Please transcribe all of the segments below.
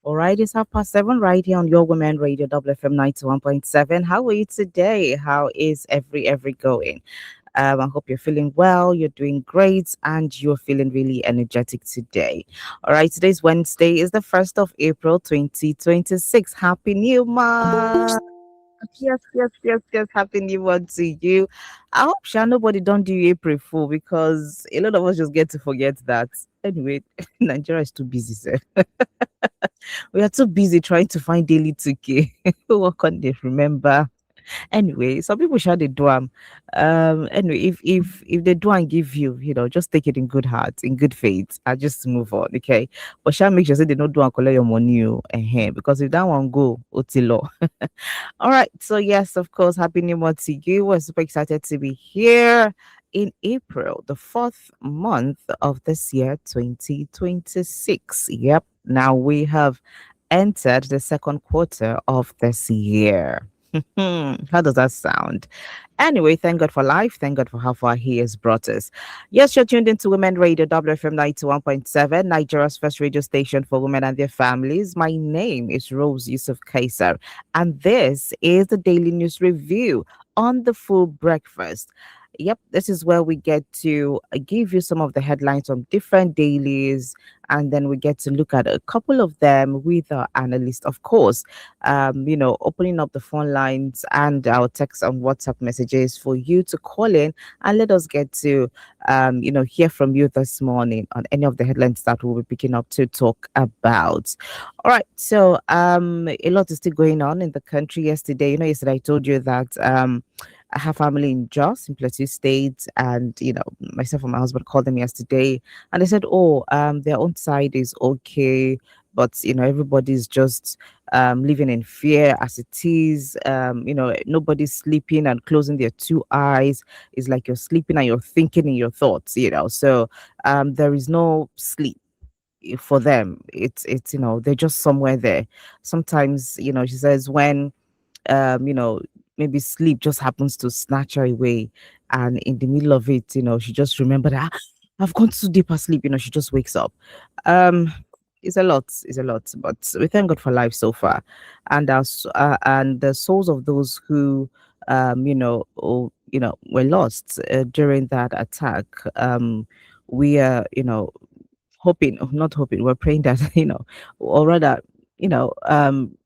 All right, it's 7:30 right here on your Women Radio WFM 91.7. How are you today? How is every going? I hope you're feeling well, you're doing great, and you're feeling really energetic today. All right, today's Wednesday is the 1st of April 2026. Happy New Month! Yes. Happy New Month to you. I hope sure nobody don't do April Fool because a lot of us just get to forget that. Anyway, Nigeria is too busy, sir. We are too busy trying to find daily 2K. What can they remember? Anyway, some people share the do anyway, if they do and give you, just take it in good heart, in good faith, and just move on, okay? But shall make sure say they don't do and collect your money, because if that one go, otilo. All right. So yes, of course, happy new month to you. We're super excited to be here in April, the fourth month of this year, 2026. Yep. Now we have entered the second quarter of this year. How does that sound? Anyway, thank God for life. Thank God for how far He has brought us. Yes, you're tuned into Women Radio WFM 91.7, Nigeria's first radio station for women and their families. My name is Rose Yusuf Kaiser, and this is the Daily News Review on the Full Breakfast. Yep, this is where we get to give you some of the headlines from different dailies, and then we get to look at a couple of them with our analyst, of course. Opening up the phone lines and our text and WhatsApp messages for you to call in and let us get to, hear from you this morning on any of the headlines that we'll be picking up to talk about. All right, so a lot is still going on in the country yesterday. Yesterday I told you that I have family in Jos, in Plateau State, and myself and my husband called them yesterday, and they said, "Oh, their own side is okay, but everybody's just living in fear as it is. Nobody's sleeping and closing their two eyes. It's like you're sleeping and you're thinking in your thoughts. So there is no sleep." For them, it's they're just somewhere there. Sometimes, she says when um, you know, maybe sleep just happens to snatch her away. And in the middle of it, she just remembered, I've gone too deep asleep, she just wakes up. Um, it's a lot, but we thank God for life so far. And the souls of those who, were lost during that attack. We are, hoping, not hoping, we're praying that, or rather, you know, um,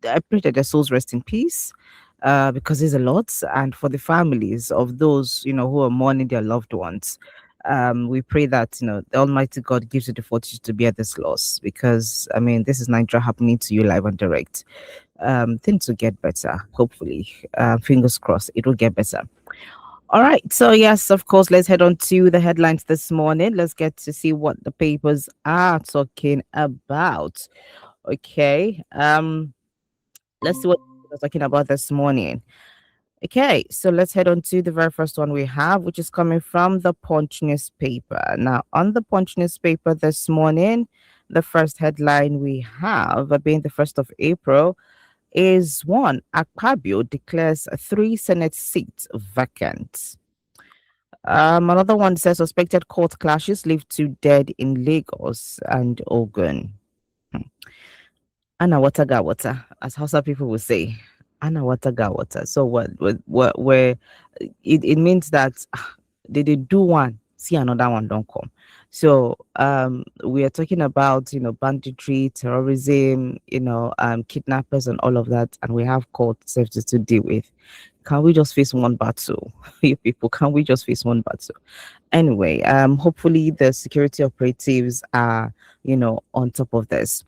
I pray that their souls rest in peace, because there's a lot, and for the families of those, who are mourning their loved ones. We pray that the Almighty God gives you the fortitude to bear this loss, because I mean this is Nigeria happening to you live and direct. Things will get better, hopefully. Fingers crossed, it will get better. All right. So, yes, of course, let's head on to the headlines this morning. Let's get to see what the papers are talking about. Okay. Let's see what they're talking about this morning. Okay. So, let's head on to the very first one we have, which is coming from the Punch newspaper. Now, on the Punch newspaper this morning, the first headline we have, being the 1st of April, is one: Akpabio declares three Senate seats vacant. Another one says suspected court clashes leave two dead in Lagos and Ogun. Hmm. Anna water ga water, as Hausa people will say. Anna water ga water. So where it means that they do one, see another one don't come. So we are talking about banditry, terrorism, kidnappers and all of that, and we have court safety to deal with. Can we just face one battle? You people, can we just face one battle? Anyway, hopefully the security operatives are, on top of this.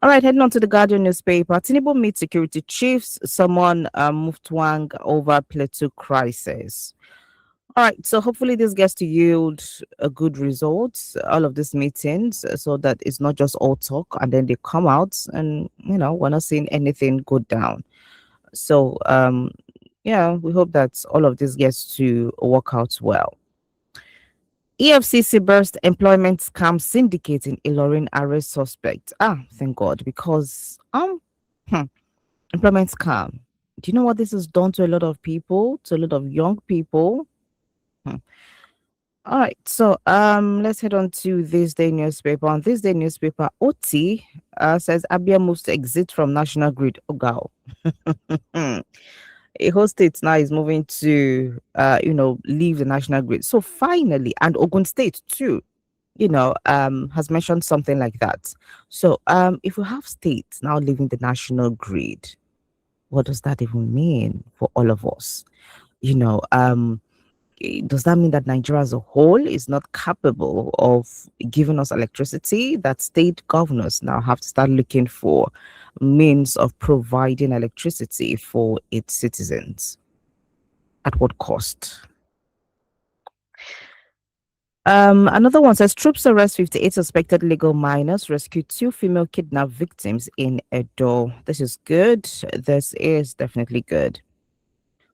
All right, heading on to the Guardian newspaper. Tinubu meets security chiefs. Someone moved Wang over Plateau crisis. All right, so hopefully this gets to yield a good result, all of these meetings, so that it's not just all talk and then they come out and, we're not seeing anything go down. So, yeah, we hope that all of this gets to work out well. EFCC burst employment scam syndicate in Ilorin arrest suspect. Thank God, because hmm, employment scam. Do you know what this has done to a lot of people, to a lot of young people? Hmm. All right, so let's head on to this day newspaper. On this day newspaper, OT says Abia moves to exit from national grid. Oh, wow. A whole state now is moving to leave the national grid. So finally, and Ogun State too, has mentioned something like that. So if we have states now leaving the national grid, what does that even mean for all of us? You know, does that mean that Nigeria as a whole is not capable of giving us electricity? That state governors now have to start looking for means of providing electricity for its citizens. At what cost? Another one says troops arrest 58 suspected legal minors, rescue two female kidnap victims in Edo. This is good. This is definitely good.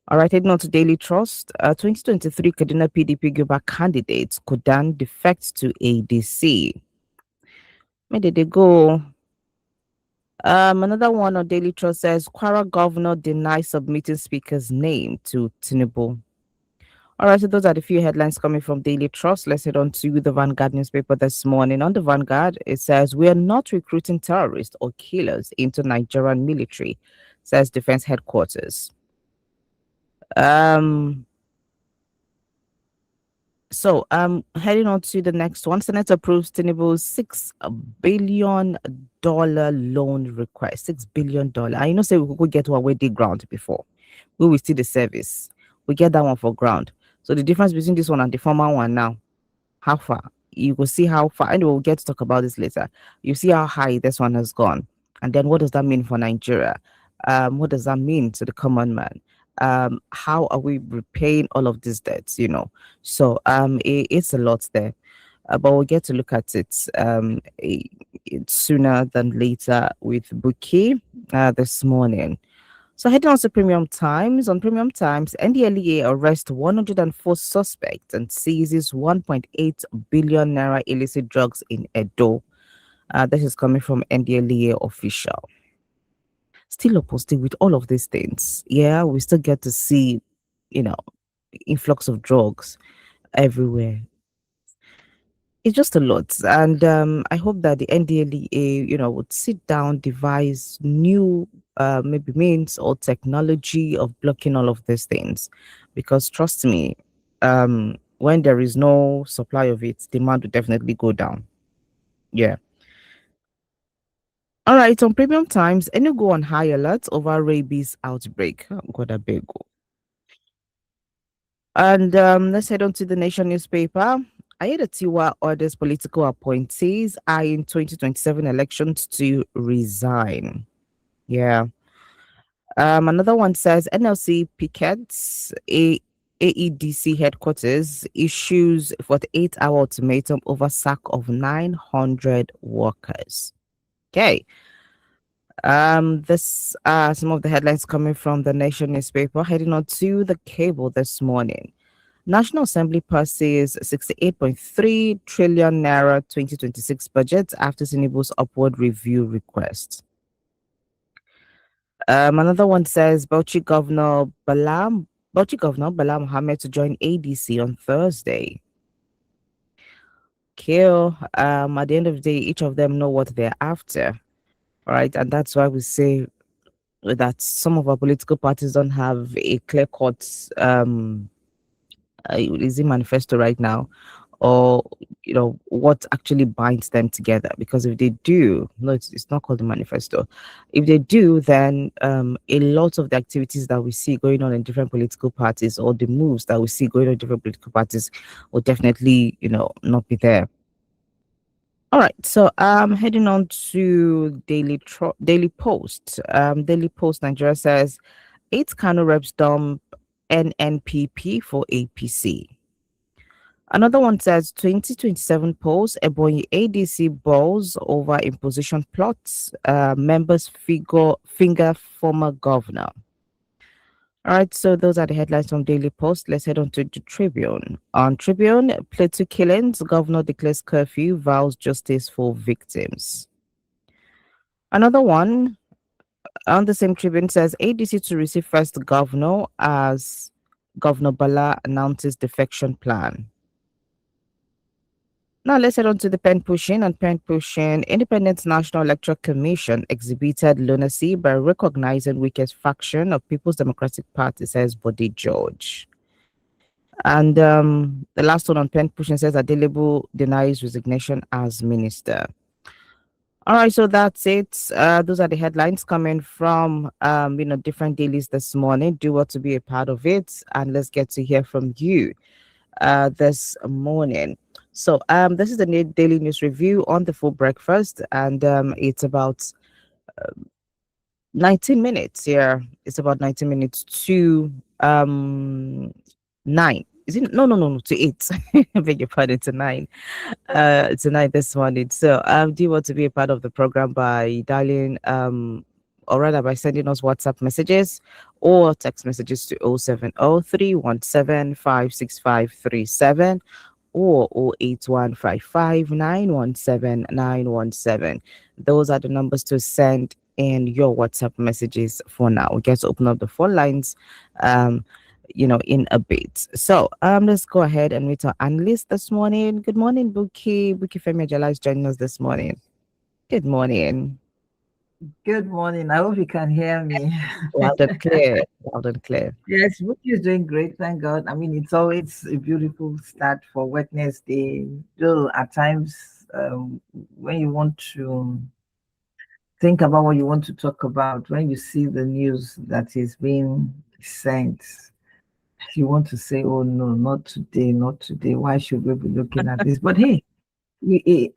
All right, heading on to Daily Trust. 2023 Kaduna PDP Guba candidates Kodan defect to ADC. Where did they go? Another one on Daily Trust says Kwara governor denies submitting speaker's name to Tinubu. All right, so those are the few headlines coming from Daily Trust. Let's head on to the Vanguard newspaper this morning. On the Vanguard, it says we are not recruiting terrorists or killers into Nigerian military, says Defense Headquarters. Um, Heading on to the next one. Senate approves Tinubu's $6 billion loan request. $6 billion. I say we could get one way dig ground before. We will see the service. We get that one for ground. So the difference between this one and the former one now, how far? You will see how far. Anyway, we'll get to talk about this later. You see how high this one has gone. And then what does that mean for Nigeria? What does that mean to the common man? How are we repaying all of these debts? It's a lot there. But we'll get to look at it sooner than later with Buki this morning. So heading on to Premium Times. On Premium Times, NDLEA arrests 104 suspects and seizes 1.8 billion naira illicit drugs in Edo. This is coming from NDLEA official. Still opposite with all of these things. Yeah, we still get to see, influx of drugs everywhere. It's just a lot. And I hope that the NDLEA, would sit down, devise new maybe means or technology of blocking all of these things. Because trust me, when there is no supply of it, demand will definitely go down. Yeah. All right, on Premium Times, Enugu on high alert over rabies outbreak. Oh, God, I beg you. And let's head on to the Nation newspaper. Tiwa orders political appointees in 2027 elections to resign. Yeah. Another one says NLC pickets AEDC headquarters issues 48-hour ultimatum over sack of 900 workers. Okay. This some of the headlines coming from the Nation newspaper. Heading on to the cable this morning. National Assembly passes 68.3 trillion naira 2026 budget after Tinubu's upward review request. Another one says Bauchi Governor Bala Mohammed to join ADC on Thursday. Kill. At the end of the day, each of them know what they're after. All right, and that's why we say that some of our political parties don't have a clear-cut manifesto right now, or what actually binds them together. Because if they do, no, it's not called the manifesto. If they do, then a lot of the activities that we see going on in different political parties, or the moves that we see going on in different political parties, will definitely not be there. All right, so heading on to Daily Post. Daily Post Nigeria says 8 Kano reps dump NNPP for APC. Another one says 2027 polls, Ebonyi ADC balls over imposition plots, members finger former governor. All right, so those are the headlines from Daily Post. Let's head on to the Tribune. On Tribune, Plateau killings, governor declares curfew, vows justice for victims. Another one, On the same Tribune says ADC to receive first governor as Governor Bala announces defection plan. Now let's head on to the pen pushing. On pen pushing, Independent National Electoral Commission exhibited lunacy by recognizing weakest faction of People's Democratic Party, says Bode George. And the last one on pen pushing says Adelebu denies resignation as minister. All right, so that's it. Those are the headlines coming from different dailies this morning. Do want to be a part of it, and let's get to hear from you this morning. So this is the daily news review on the full breakfast, and it's about 19 minutes here. It's about 19 minutes to 9. Is it no to 8? I beg your pardon, to 9. Tonight this morning. So do you want to be a part of the program by dialing or rather by sending us WhatsApp messages or text messages to 070-317-56537 or 08155917917. Those are the numbers to send in your WhatsApp messages for now. We get to open up the phone lines in a bit. So let's go ahead and meet our analyst this morning. Good morning, Buki Femi Ajala is joining us this morning. Good morning. Good morning. I hope you can hear me. Loud and clear. Loud and clear. Yes, Buki is doing great, thank God. I mean, it's always a beautiful start for Wednesday. Though at times when you want to think about what you want to talk about, when you see the news that is being sent, you want to say, oh no, not today, not today. Why should we be looking at this? But hey, we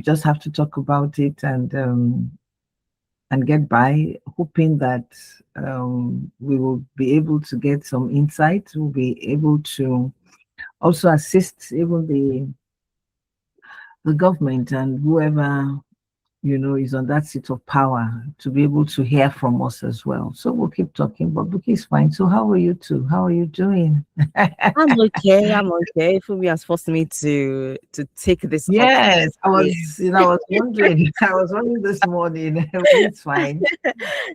just have to talk about it and get by, hoping that we will be able to get some insight. We'll be able to also assist even the government and whoever is on that seat of power to be able to hear from us as well. So we'll keep talking, but Buki is fine. So how are you two? How are you doing? I'm okay. Fumi has forced me to take this. Yes, I was wondering. I was wondering this morning. It's fine.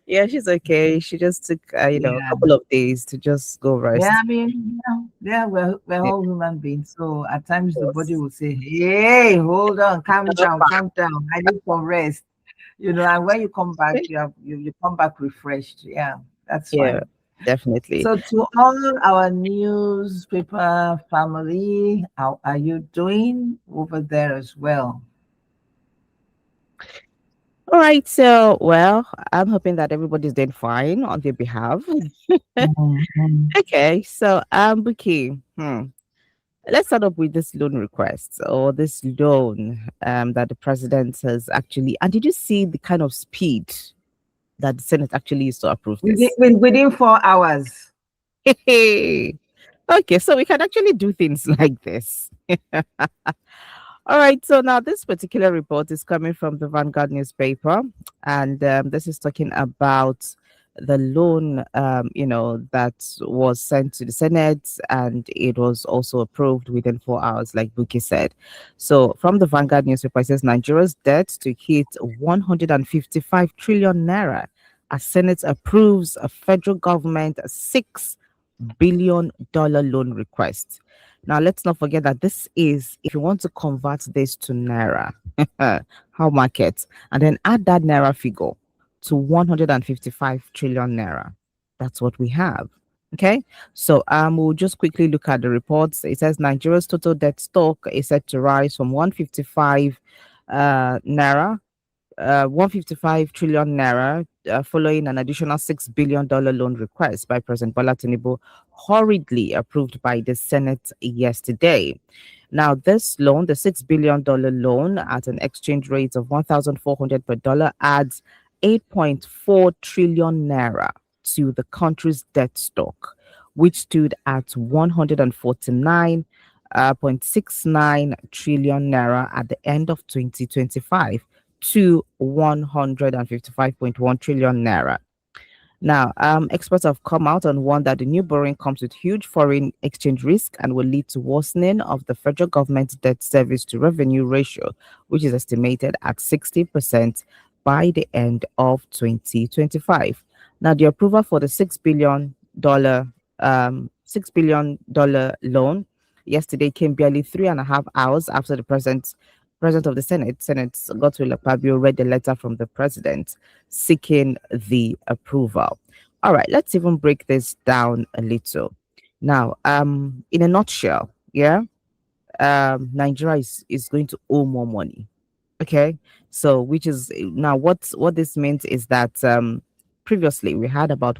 Yeah, she's okay. She just took a couple of days to just go rest. Yeah, I mean, we're all human beings. So at times the body will say, "Hey, hold on, calm down. I need some rest." And when you come back, you come back refreshed. Yeah, that's fine. Yeah, definitely. So to all our newspaper family, how are you doing over there as well? All right, so I'm hoping that everybody's doing fine on their behalf. Okay, so Buki, let's start up with this loan request or this loan that the president has actually. And did you see the kind of speed that the Senate actually used to approve this? Within 4 hours. Okay, so we can actually do things like this. All right, so now this particular report is coming from the Vanguard newspaper, and this is talking about the loan, that was sent to the Senate, and it was also approved within 4 hours, like Buki said. So from the Vanguard newspaper, it says Nigeria's debt to hit 155 trillion naira as Senate approves a federal government $6 billion loan request. Now, let's not forget that this is, if you want to convert this to naira, how market, and then add that naira figure to 155 trillion naira. That's what we have. Okay, so we'll just quickly look at the reports. It says Nigeria's total debt stock is set to rise from 155 naira 155 trillion naira following an additional $6 billion loan request by President Bala Tinubu, hurriedly approved by the Senate yesterday. Now, this loan, the $6 billion loan at an exchange rate of 1,400 per dollar, adds 8.4 trillion naira to the country's debt stock, which stood at 149.69 trillion naira at the end of 2025 to 155.1 trillion naira. Now, experts have come out and warned that the new borrowing comes with huge foreign exchange risk and will lead to worsening of the federal government's debt service to revenue ratio, which is estimated at 60% by the end of 2025. Now, the approval for the $6 billion loan yesterday came barely 3.5 hours after the president of the Senate, Godswill Akpabio, read the letter from the president seeking the approval. All right, let's even break this down a little. Now, in a nutshell, yeah, Nigeria is going to owe more money. Okay, so which is now what this means is that previously we had about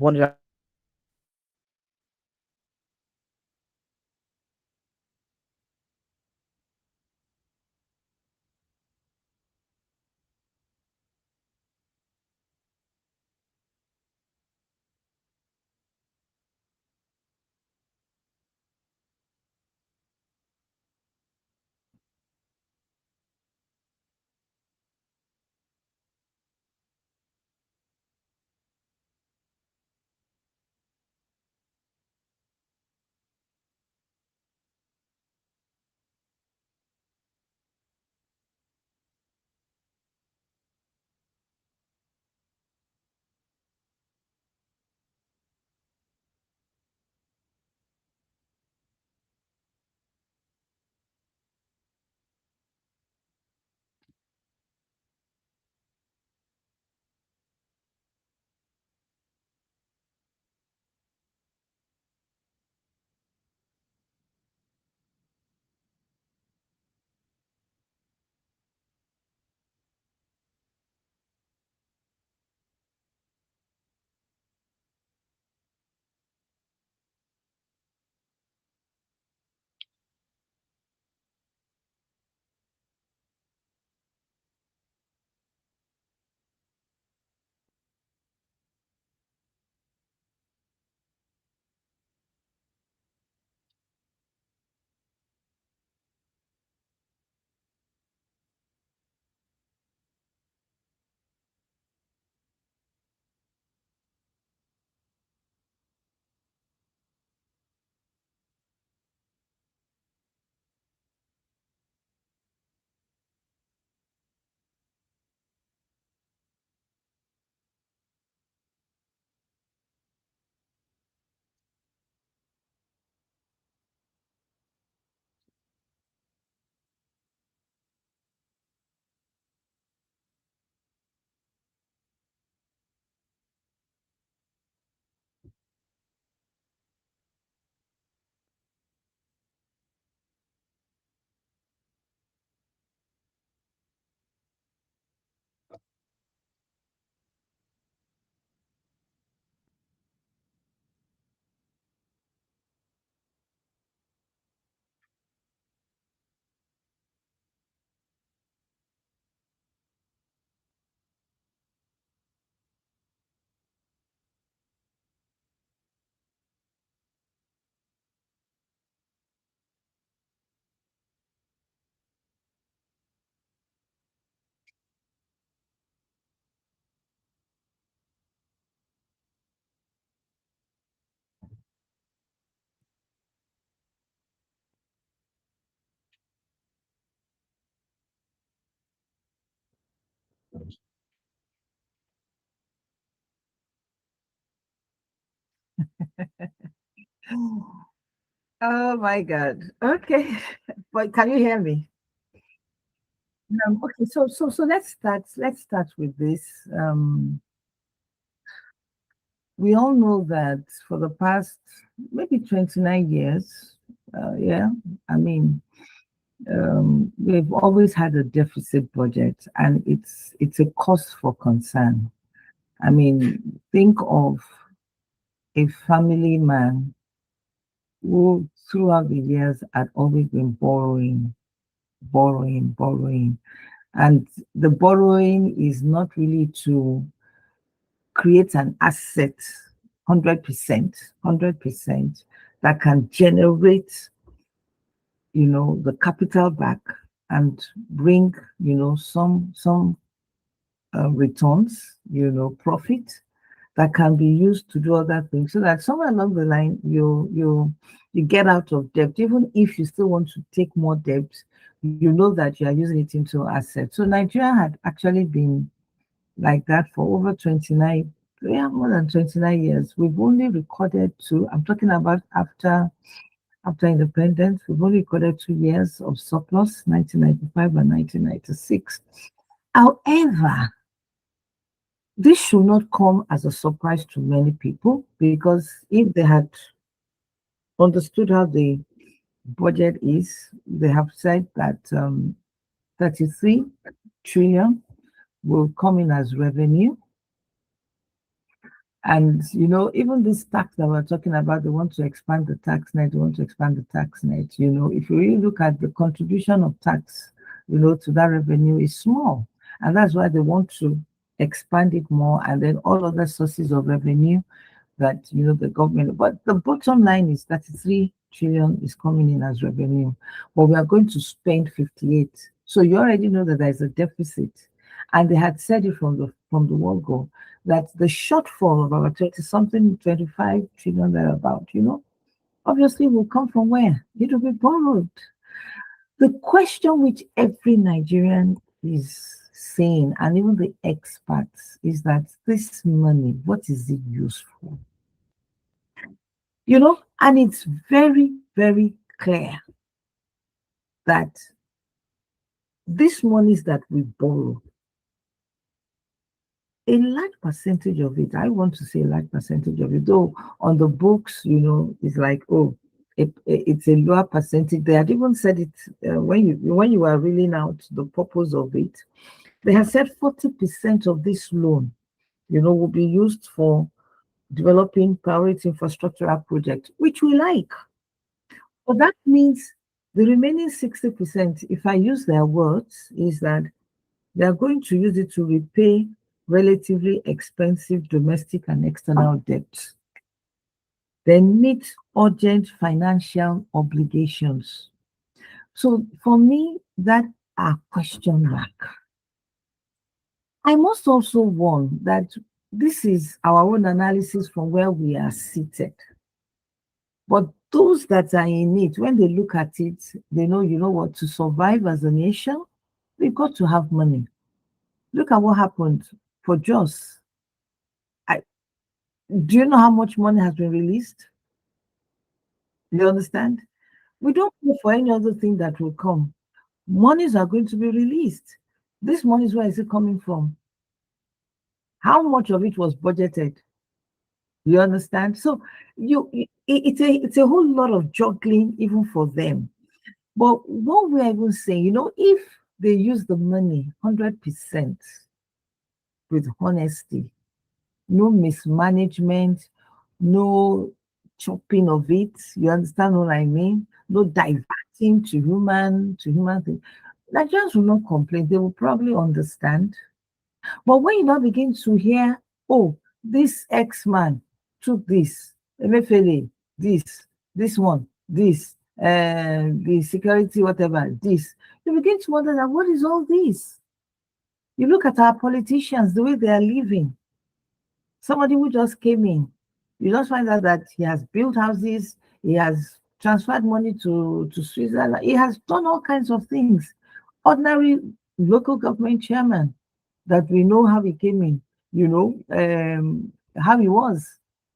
Oh my God. Okay. But can you hear me? Okay, so let's start with this. We all know that for the past maybe 29 years, yeah, I mean, we've always had a deficit budget, and it's a cause for concern. I mean, think of a family man who throughout the years had always been borrowing. And the borrowing is not really to create an asset 100%, that can generate, the capital back and bring, some returns, profit that can be used to do other things, so that somewhere along the line you get out of debt. Even if you still want to take more debt, you know that you are using it into assets. So Nigeria had actually been like that for over 29, yeah, more than 29 years. We've only recorded two. I'm talking about after independence, we've only recorded 2 years of surplus, 1995 and 1996. However, this should not come as a surprise to many people because if they had understood how the budget is, they have said that 33 trillion will come in as revenue. And even this tax that we're talking about, they want to expand the tax net, they want to expand the tax net. If you really look at the contribution of tax, to that revenue is small. And that's why they want to expand it more, and then all other sources of revenue that the government. But the bottom line is 33 trillion is coming in as revenue, but we are going to spend 58. So you already know that there is a deficit, and they had said it from the word go that the shortfall of our 20 something 25 trillion thereabout, obviously will come from where it will be borrowed. The question which every Nigerian is saying, and even the experts, is that this money, what is it used for? And it's very, very clear that these monies that we borrow, a large percentage of it, I want to say a large percentage of it, though on the books, it's like, oh, it's a lower percentage. They had even said it when you were reading out the purpose of it. They have said 40% of this loan, will be used for developing priority infrastructural projects, which we like. But that means the remaining 60%, if I use their words, is that they are going to use it to repay relatively expensive domestic and external debt. They meet urgent financial obligations. So for me, that are question mark. I must also warn that this is our own analysis from where we are seated. But those that are in it, when they look at it, they know, what, to survive as a nation, we've got to have money. Look at what happened for Jos. Do you know how much money has been released? You understand? We don't pay for any other thing that will come. Monies are going to be released. This money is where is it coming from? How much of it was budgeted? You understand? So it's a whole lot of juggling even for them. But what we are even saying, if they use the money 100% with honesty, no mismanagement, no chopping of it, you understand what I mean? No diverting to human things. Nigerians will not complain. They will probably understand. But when you now begin to hear, oh, this X-man took this, Emefiele, this one, this, the security, whatever, this, you begin to wonder that what is all this? You look at our politicians, the way they are living. Somebody who just came in, you just find out that he has built houses, he has transferred money to Switzerland, he has done all kinds of things. Ordinary local government chairman that we know how he came in, how he was.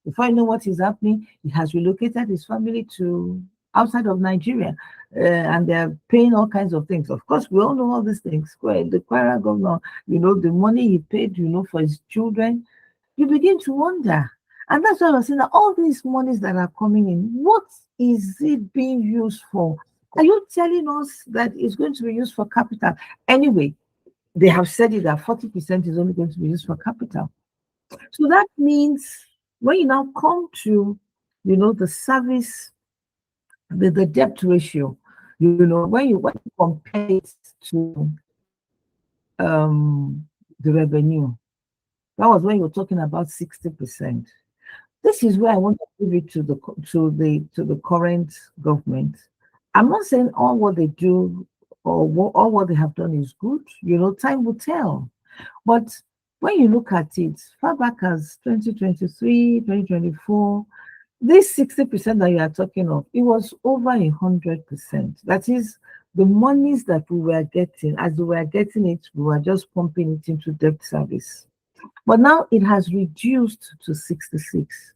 Before you know what is happening, he has relocated his family to outside of Nigeria, and they're paying all kinds of things. Of course, we all know all these things. The Kwara governor, the money he paid, for his children, you begin to wonder. And that's why I was saying that all these monies that are coming in, what is it being used for? Are you telling us that it's going to be used for capital? Anyway, they have said it that 40% is only going to be used for capital. So that means when you now come to, the service, the debt ratio, when you compare it to the revenue, that was when you're talking about 60%. This is where I want to give it to the current government. I'm not saying all what they do or all what they have done is good. Time will tell. But when you look at it, far back as 2023, 2024, this 60% that you are talking of, it was over 100%. That is, the monies that we were getting, as we were getting it, we were just pumping it into debt service. But now it has reduced to 66.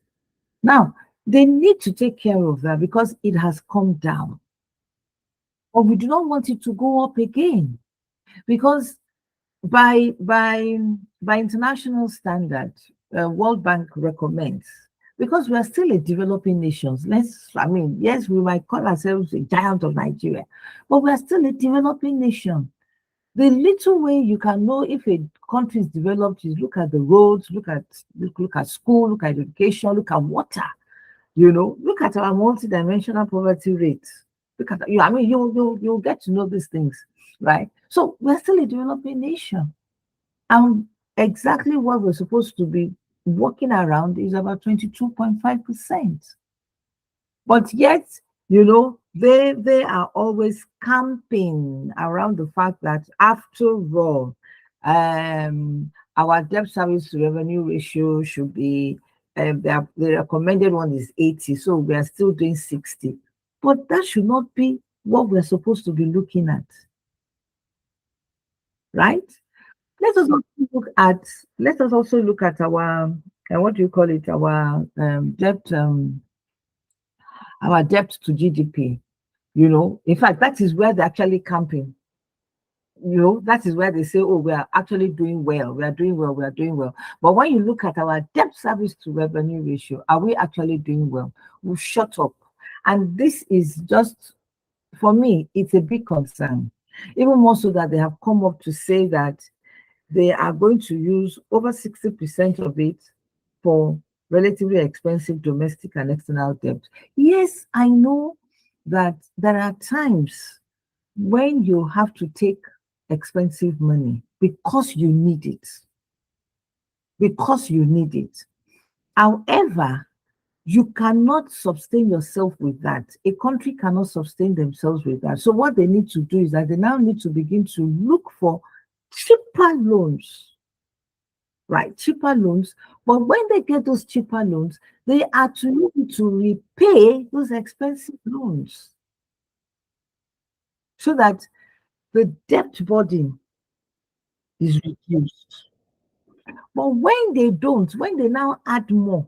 Now, they need to take care of that because it has come down. But we do not want it to go up again because by by by international standard, World Bank recommends, because we are still a developing nation. I mean, yes, we might call ourselves a giant of Nigeria, but we are still a developing nation. The little way you can know if a country is developed is look at the roads, look at school, look at education, look at water. Look at our multidimensional poverty rate. Look at you. I mean, you'll get to know these things, right? So we're still a developing nation, and exactly what we're supposed to be working around is about 22.5%. But yet, they are always camping around the fact that after all, our debt service to revenue ratio should be the recommended one is 80, so we are still doing 60. But that should not be what we're supposed to be looking at, right? Let us also look at our what do you call it? Our debt to GDP. In fact, that is where they're actually camping. That is where they say, oh, we are actually doing well, we are doing well, we are doing well. But when you look at our debt service to revenue ratio, are we actually doing well? We've shut up. And this is just, for me, it's a big concern. Even more so that they have come up to say that they are going to use over 60% of it for relatively expensive domestic and external debt. Yes, I know that there are times when you have to take expensive money because you need it. Because you need it. However, you cannot sustain yourself with that. A country cannot sustain themselves with that. So what they need to do is that they now need to begin to look for cheaper loans, right? Cheaper loans. But when they get those cheaper loans, they are to need to repay those expensive loans so that the debt burden is reduced. But when they don't, when they now add more,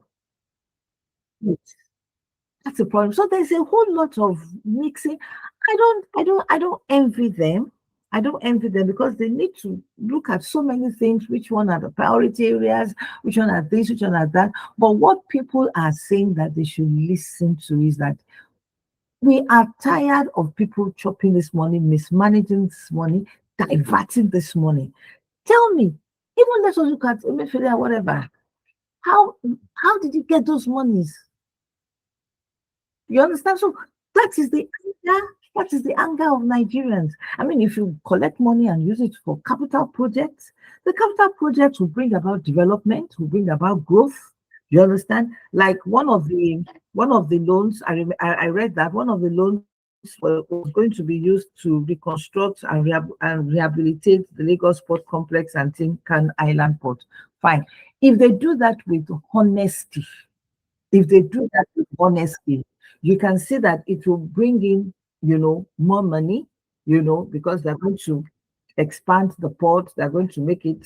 that's a problem. So there's a whole lot of mixing. I don't envy them. I don't envy them because they need to look at so many things. Which one are the priority areas? Which one are this? Which one are that? But what people are saying that they should listen to is that we are tired of people chopping this money, mismanaging this money, diverting this money. Tell me, even let us look at Emefiele or whatever. How did you get those monies? You understand? So that is the anger. That is the anger of Nigerians. I mean, if you collect money and use it for capital projects, the capital projects will bring about development, will bring about growth. You understand? Like one of the loans, I read that one of the loans was going to be used to reconstruct and rehabilitate the Lagos Port Complex and Tinkan Island Port. Fine. If they do that with honesty, if they do that with honesty, you can see that it will bring in, more money, because they're going to expand the port, they're going to make it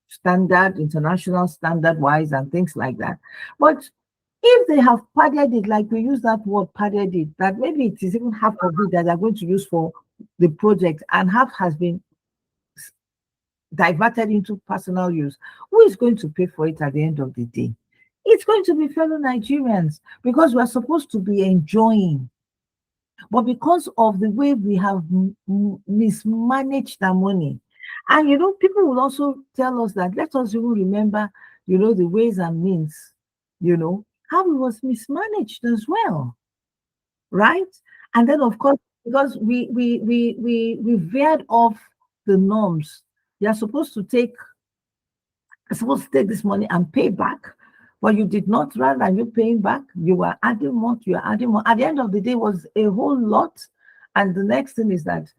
standard, international standard wise, and things like that. But if they have padded it, like we use that word padded it, that maybe it is even half of it that they're going to use for the project, and half has been diverted into personal use, who is going to pay for it at the end of the day? It's going to be fellow Nigerians because we're supposed to be enjoying. But because of the way we have mismanaged the money, and people will also tell us that let us even remember, the ways and means, how it was mismanaged as well, right? And then of course, because we veered off the norms, you're supposed to take this money and pay back. But you did not, rather than you paying back, you were adding more, you are adding more. At the end of the day, was a whole lot. And the next thing is that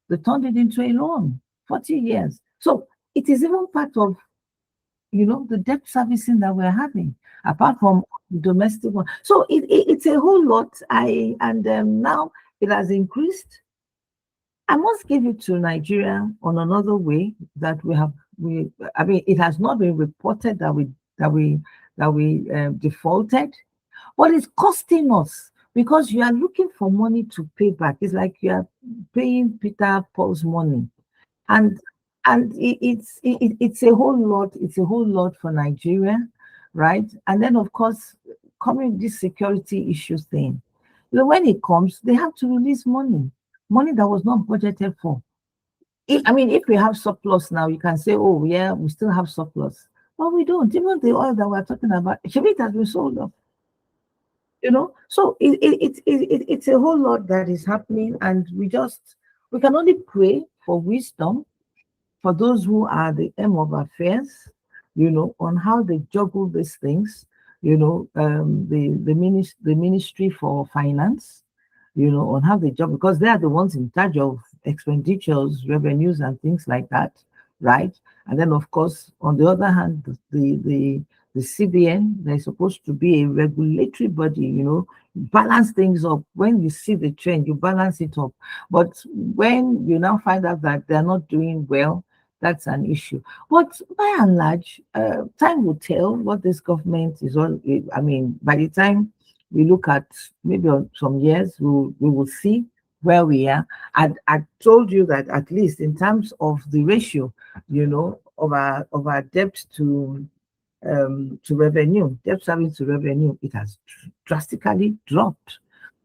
they turned it into a loan, 40 years. So it is even part of, the debt servicing that we're having, apart from the domestic one. So it's a whole lot. Now it has increased. I must give it to Nigeria on another way that we have I mean, it has not been reported that that we we defaulted, but it's costing us because you are looking for money to pay back. It's like you are paying Peter Paul's money, and it's a whole lot. It's a whole lot for Nigeria, right? And then of course, coming with this security issues thing, when it comes, they have to release money that was not budgeted for. I mean, if we have surplus now, you can say, oh, yeah, we still have surplus. But we don't. Even the oil that we're talking about, it has been sold off, So it's a whole lot that is happening. And we can only pray for wisdom for those who are the aim of affairs, on how they juggle these things, the ministry for finance, on how they juggle, because they are the ones in charge of expenditures, revenues, and things like that, right? And then, of course, on the other hand, the CBN, they're supposed to be a regulatory body, balance things up. When you see the trend, you balance it up. But when you now find out that they're not doing well, that's an issue. But by and large, time will tell what this government is all. I mean, by the time we look at maybe on some years, we will see where we are. I told you that at least in terms of the ratio, of our debt to revenue, debt service to revenue, it has drastically dropped,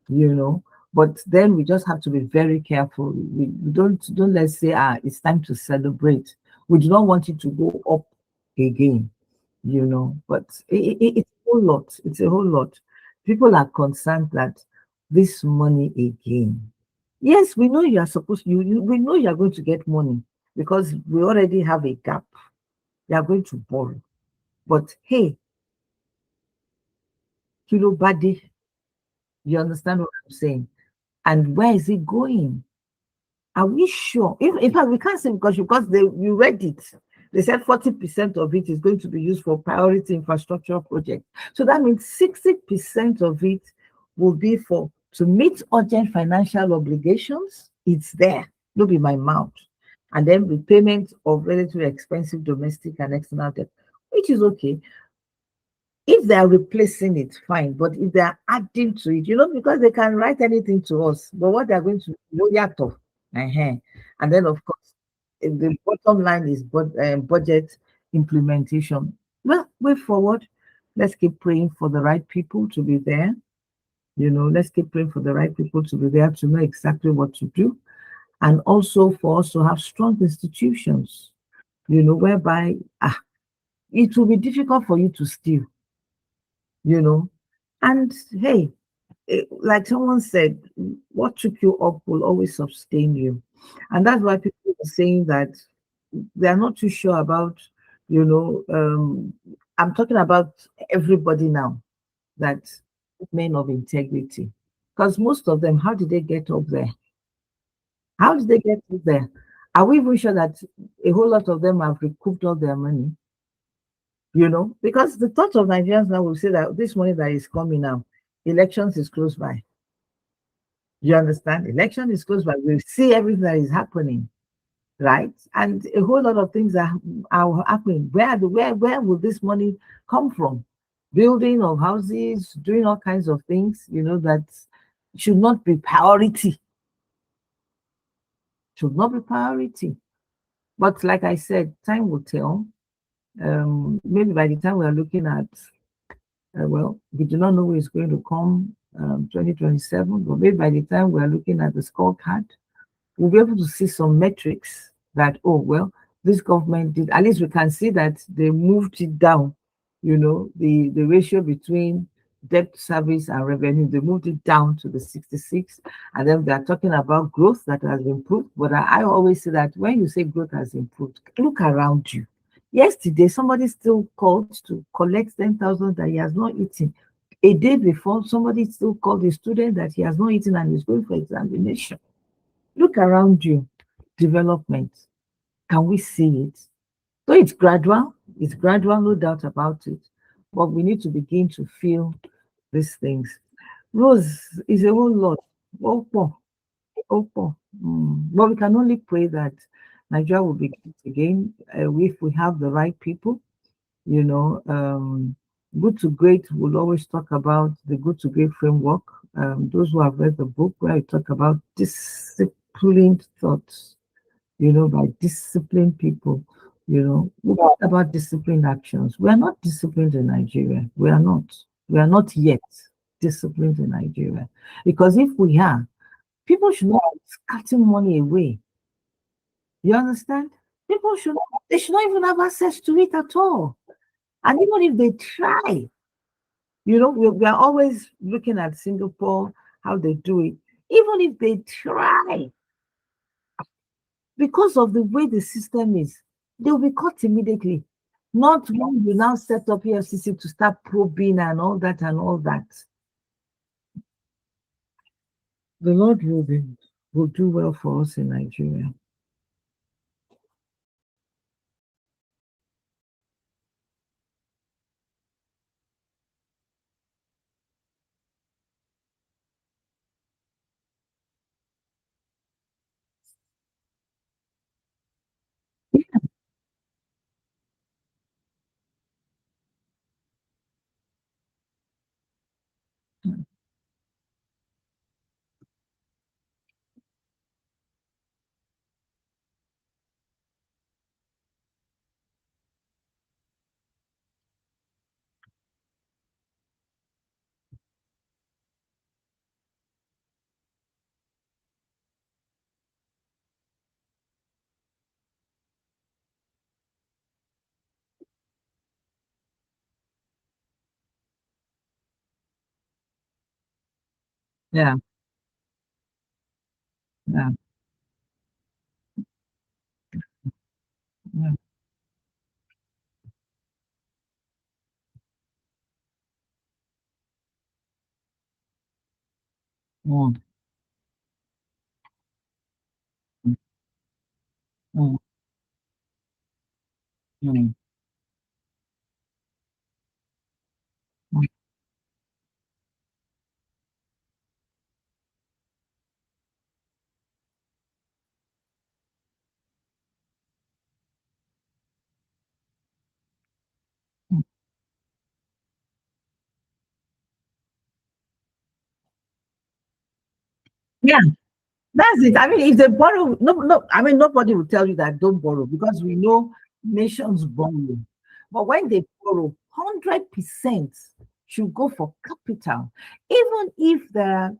But then we just have to be very careful. We don't let's say, it's time to celebrate. We do not want it to go up again, But it's a whole lot. It's a whole lot. People are concerned that this money again. Yes, we know you are supposed. We know you are going to get money because we already have a gap. You are going to borrow, but hey, kilo badi. You understand what I'm saying? And where is it going? Are we sure? In fact, we can't say because you read it. They said 40% of it is going to be used for priority infrastructure projects. So that means 60% of it will be for to meet urgent financial obligations. It's there. Don't be my mouth. And then repayment of relatively expensive domestic and external debt, which is okay. If they are replacing it, fine. But if they are adding to it, because they can write anything to us, but what they are going to do, yato. And then, of course, the bottom line is budget implementation. Well, way forward, let's keep praying for the right people to be there. Let's keep praying for the right people to be there to know exactly what to do. And also for us to have strong institutions, whereby it will be difficult for you to steal. And hey, like someone said, what took you up will always sustain you. And that's why people are saying that they are not too sure about, I'm talking about everybody now, that men of integrity. Because most of them, how did they get up there? How did they get up there? Are we even sure that a whole lot of them have recouped all their money? Because the thought of Nigerians now will say that this money that is coming now, elections is close by. You understand? Election is close by. We see everything that is happening, right? And a whole lot of things are happening. Where will this money come from? Building of houses, doing all kinds of things, that should not be priority. Should not be priority. But like I said, time will tell. Maybe by the time we are looking at, well, we do not know who is going to come 2027, but maybe by the time we are looking at the scorecard, we'll be able to see some metrics that, oh, well, this government did, at least we can see that they moved it down, the ratio between debt service and revenue, they moved it down to the 66. And then they're talking about growth that has improved. But I always say that when you say growth has improved, look around you. Yesterday, somebody still called to collect 10,000 that he has not eaten. A day before, somebody still called a student that he has not eaten and is going for examination. Look around you. Development. Can we see it? So it's gradual, no doubt about it. But we need to begin to feel these things. Rose is a whole lot. But we can only pray that Nigeria will be great again if we have the right people. You know, Good to Great will always talk about the Good to Great framework. Those who have read the book where I talk about disciplined thoughts, by disciplined people. We talk about disciplined actions. We are not disciplined in Nigeria. We are not. We are not yet disciplined in Nigeria. Because if we are, people should not be cutting money away. You understand? People should not, they should not even have access to it at all. And even if they try, we are always looking at Singapore, how they do it. Even if they try, because of the way the system is, they'll be caught immediately. Not when you now set up EFCC to start probing and all that and all that. The Lord will do well for us in Nigeria. Yeah, yeah, yeah. Mm, mm, mm, mm, mm, mm. Yeah. That's it. I mean, if they borrow, no, I mean, nobody will tell you that don't borrow because we know nations borrow. But when they borrow, 100% should go for capital. Even if there are,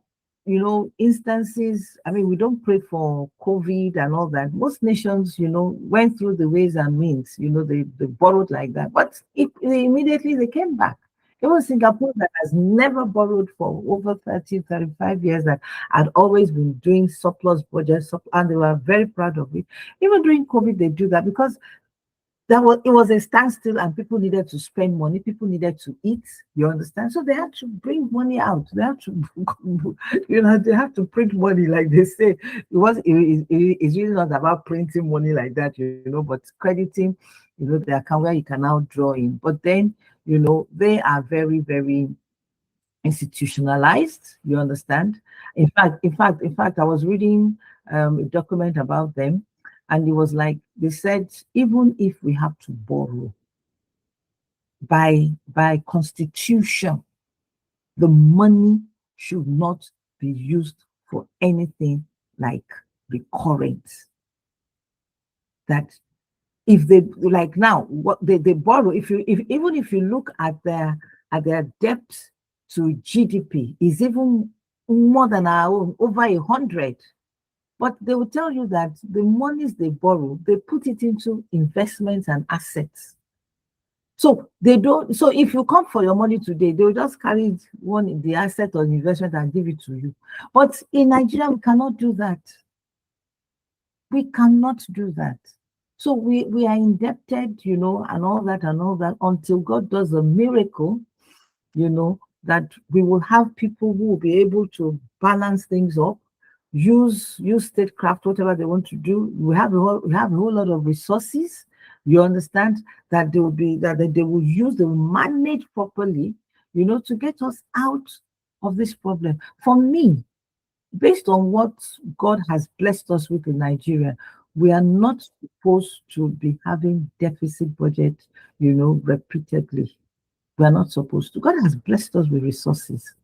instances, I mean, we don't pray for COVID and all that. Most nations, went through the ways and means, they borrowed like that. But immediately they came back. Even Singapore that has never borrowed for over 30, 35 years, that had always been doing surplus budgets, and they were very proud of it. Even during COVID, they do that because it was a standstill and people needed to spend money, people needed to eat, you understand? So they had to bring money out. They had to, they have to print money, like they say. It's really not about printing money like that, but crediting, the account where you can now draw in. But then, they are very, very institutionalized, you understand. In fact, I was reading a document about them, and it was like they said, even if we have to borrow, by constitution, the money should not be used for anything like the current. That if they, like now, what they borrow, if even if you look at their debt to GDP, is even more than our own, over 100. But they will tell you that the monies they borrow, they put it into investments and assets. So they don't. So if you come for your money today, they will just carry one in the asset or investment and give it to you. But in Nigeria, we cannot do that. We cannot do that. So we are indebted, and all that until God does a miracle, that we will have people who will be able to balance things up, use statecraft, whatever they want to do. We have a whole lot of resources. You understand that they will use, they will manage properly, to get us out of this problem. For me, based on what God has blessed us with in Nigeria, We are not supposed to be having deficit budget, repeatedly. We are not supposed to. God has blessed us with resources.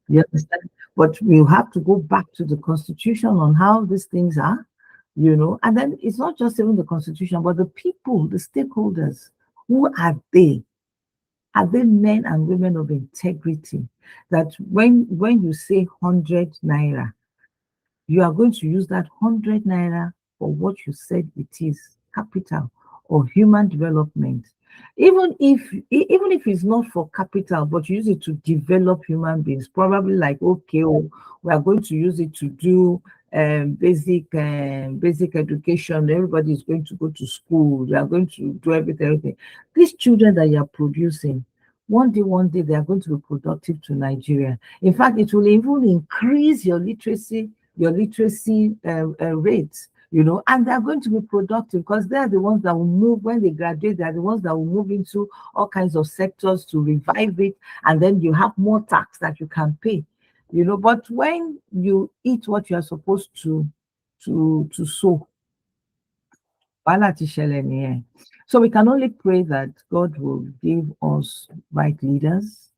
You understand? But we'll have to go back to the constitution on how these things are, and then it's not just even the constitution, but the people, the stakeholders. Who are they? Are they men and women of integrity? That when you say 100 naira, you are going to use that 100 naira for what you said it is, capital or human development. Even if it's not for capital, but you use it to develop human beings, probably like, okay, oh, we are going to use it to do basic education. Everybody is going to go to school. They are going to do everything. These children that you are producing, one day they are going to be productive to Nigeria. In fact, it will even increase your literacy rates, and they're going to be productive because they're the ones that will move when they graduate. They're the ones that will move into all kinds of sectors to revive it, and then you have more tax that you can pay. But when you eat what you are supposed to sow, wàhálà ti ṣẹlẹ̀ nìyẹn. So we can only pray that God will give us right leaders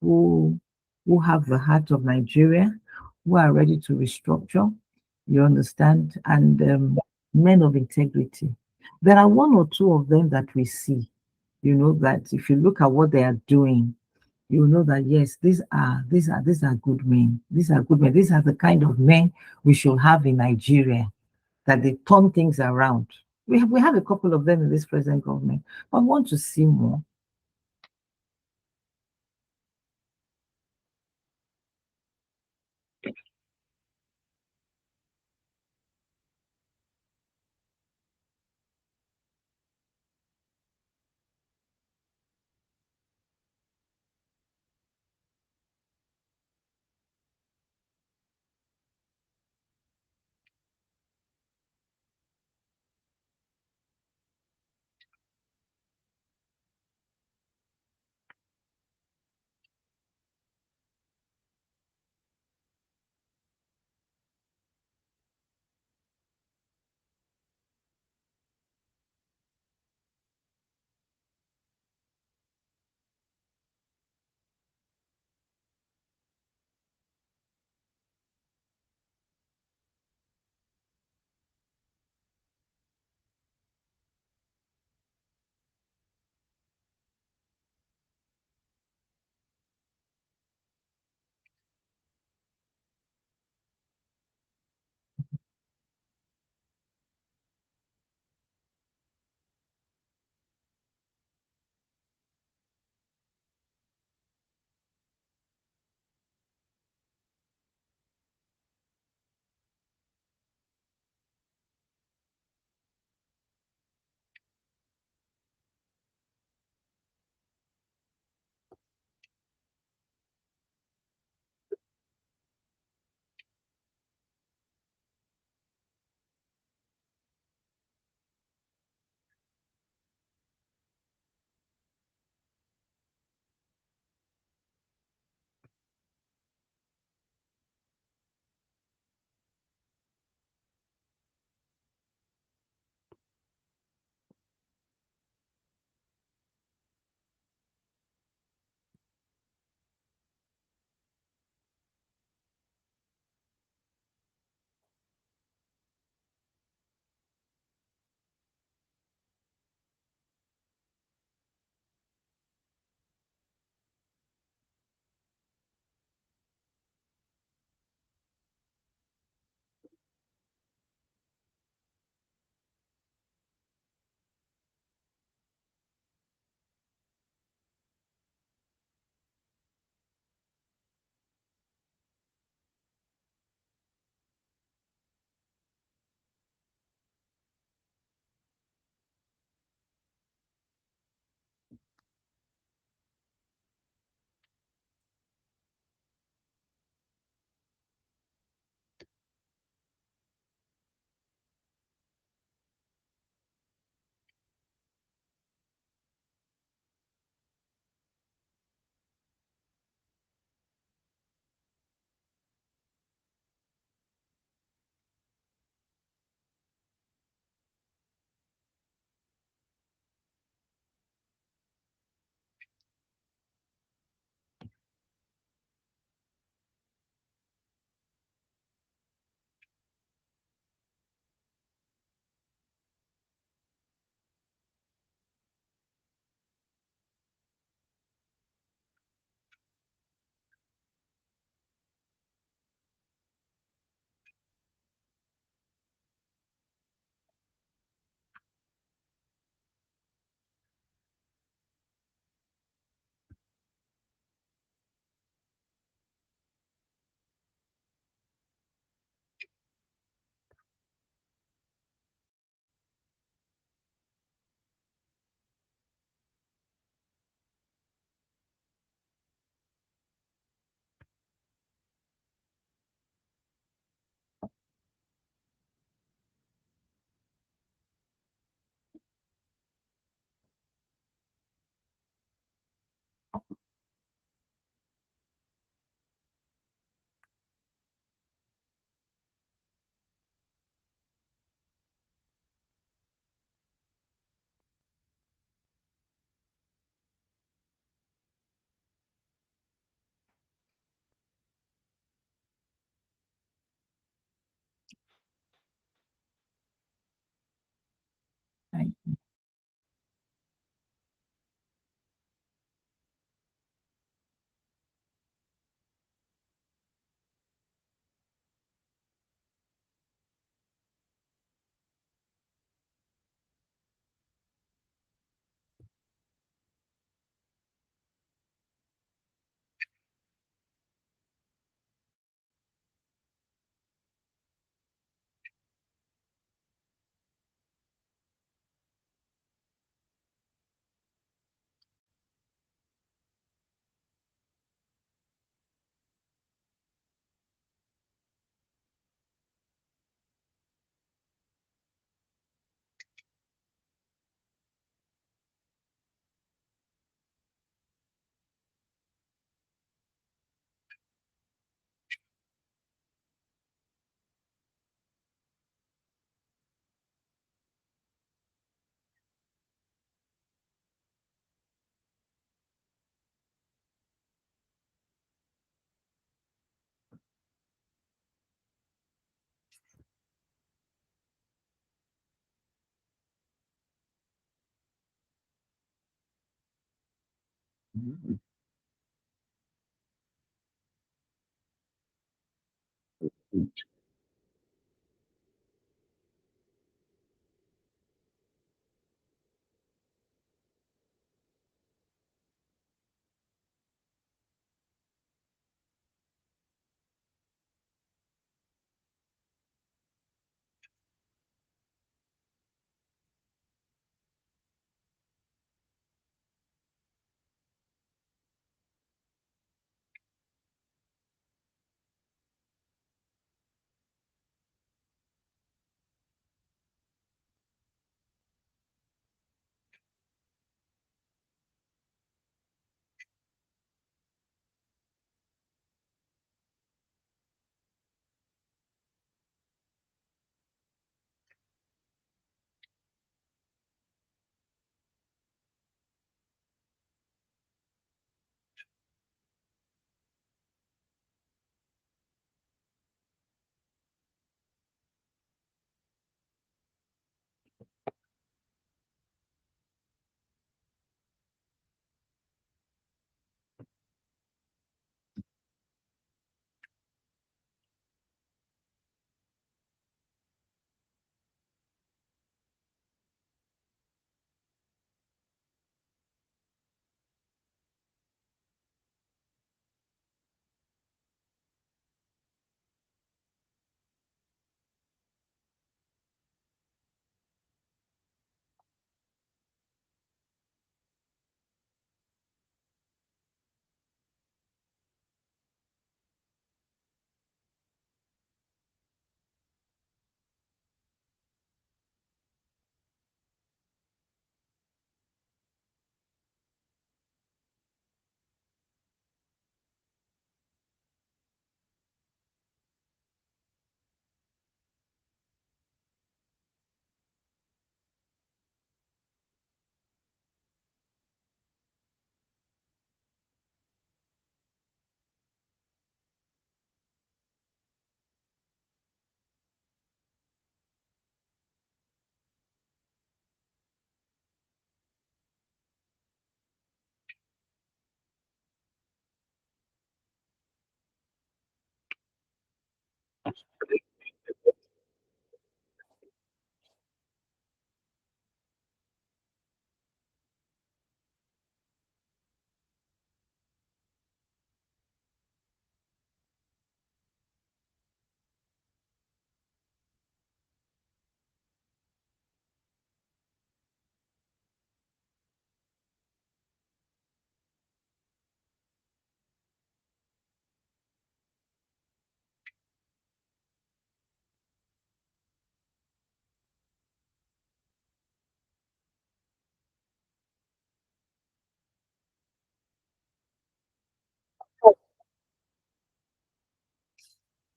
who who have the heart of Nigeria, who are ready to restructure, you understand, and men of integrity. There are one or two of them that we see, that if you look at what they are doing, you know that yes, these are good men. These are good men. These are the kind of men we should have in Nigeria, that they turn things around. We have a couple of them in this present government, but I want to see more.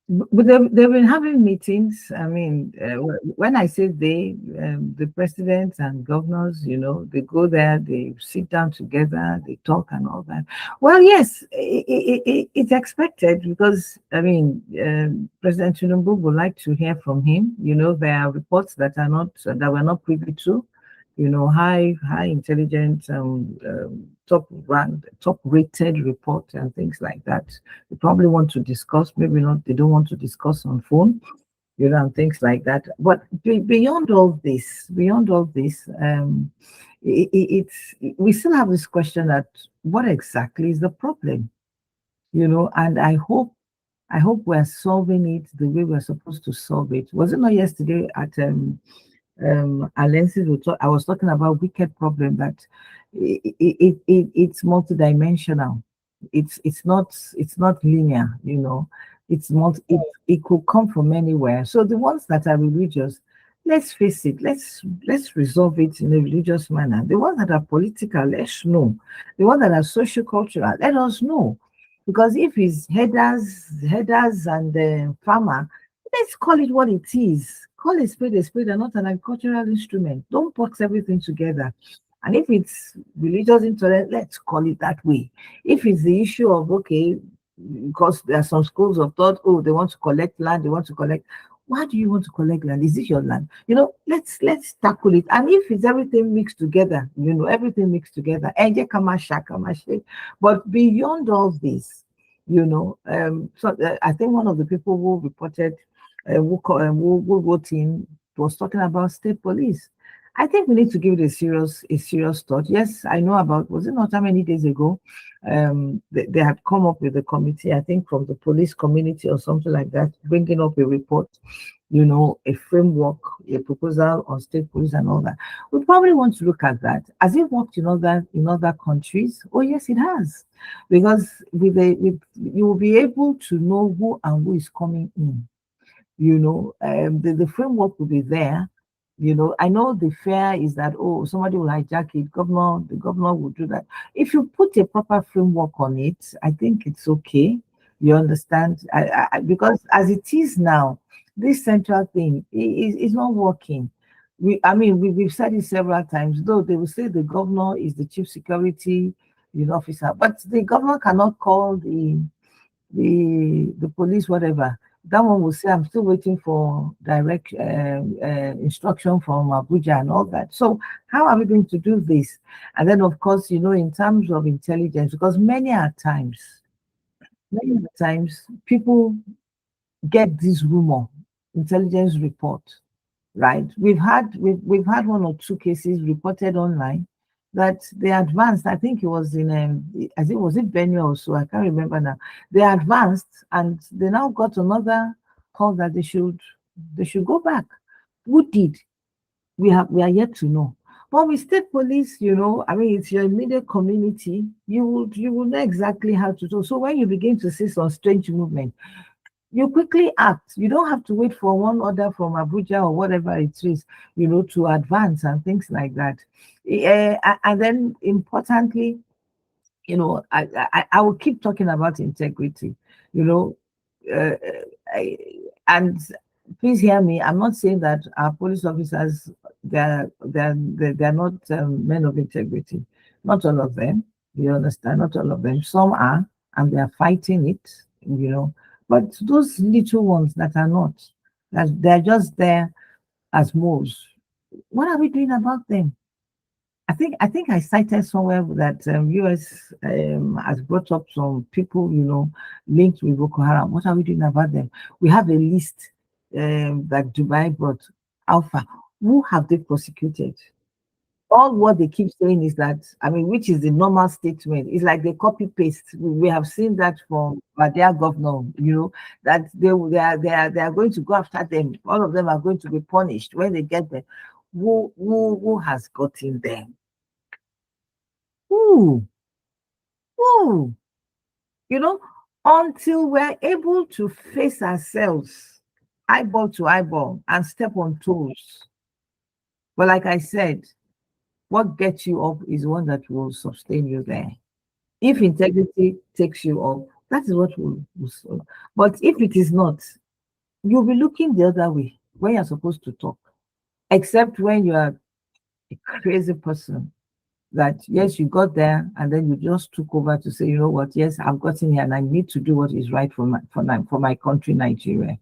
But they've been having meetings. I mean, when I say they, the presidents and governors, they go there, they sit down together, they talk and all that. Well, yes, it's expected because, I mean, President Tinubu would like to hear from him. There are reports that are not that we're not privy to. High intelligence, top rated report and things like that. They probably want to discuss, maybe not, they don't want to discuss on phone, and things like that. But beyond all this, we still have this question that what exactly is the problem? And I hope we're solving it the way we're supposed to solve it. Was it not yesterday at Allensis, I was talking about wicked problem that it's multidimensional. It's not linear. It could come from anywhere. So the ones that are religious, let's face it. Let's resolve it in a religious manner. The ones that are political, let's know. The ones that are social cultural, let us know. Because if it's headers and farmer, let's call it what it is. Call a spade, and not an agricultural instrument. Don't box everything together. And if it's religious intolerance, let's call it that way. If it's the issue of, okay, because there are some schools of thought, oh, they want to collect land, they want to collect. Why do you want to collect land? Is this your land? Let's tackle it. And if it's everything mixed together, everything mixed together, and but beyond all this, I think one of the people who reported, who wrote in, was talking about state police. I think we need to give it a serious thought. Yes, I know about, was it not how many days ago? They had come up with a committee, I think from the police community or something like that, bringing up a report, a framework, a proposal on state police and all that. We probably want to look at that. Has it worked in other countries? Oh yes, it has, because you will be able to know who and who is coming in. The framework will be there. I know the fear is that, oh, somebody will hijack it, the governor will do that. If you put a proper framework on it, I think it's okay. You understand? Because as it is now, this central thing is not working. We've said it several times, though they will say the governor is the chief security officer, but the governor cannot call the police, whatever. That one will say, I'm still waiting for direct instruction from Abuja and all that. So how are we going to do this? And then, of course, in terms of intelligence, because many times, people get this rumor, intelligence report, right? We've had one or two cases reported online that they advanced. I think it was in as it was it Benue or so. I can't remember now. They advanced and they now got another call that they should go back. Who did? We are yet to know. But with state police, it's your immediate community. You will know exactly how to do. So when you begin to see some strange movement, you quickly act. You don't have to wait for one order from Abuja or whatever it is, to advance and things like that. And then importantly, I will keep talking about integrity, you know, uh, I, and please hear me. I'm not saying that our police officers they're not men of integrity. Not all of them. You understand? Not all of them. Some are, and they are fighting it. But those little ones that are not, that they're just there as moles. What are we doing about them? I think I cited somewhere that US has brought up some people, linked with Boko Haram. What are we doing about them? We have a list that Dubai brought. Alpha. Who have they prosecuted? All what they keep saying is that, which is the normal statement. It's like they copy paste. We have seen that from their governor, that they are going to go after them. All of them are going to be punished when they get there. Who has gotten them? Who? Who? You know, until we're able to face ourselves eyeball to eyeball and step on toes. But like I said, what gets you up is one that will sustain you there. If integrity takes you up, that is what will solve. But if it is not, you'll be looking the other way when you're supposed to talk, except when you are a crazy person that yes, you got there and then you just took over to say, you know what, yes, I've gotten here and I need to do what is right for my country, Nigeria.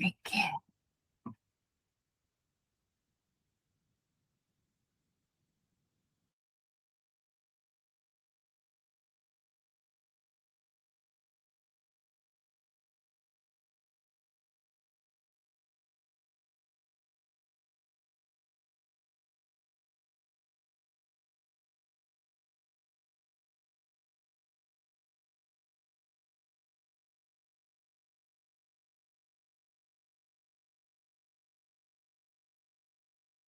Take care.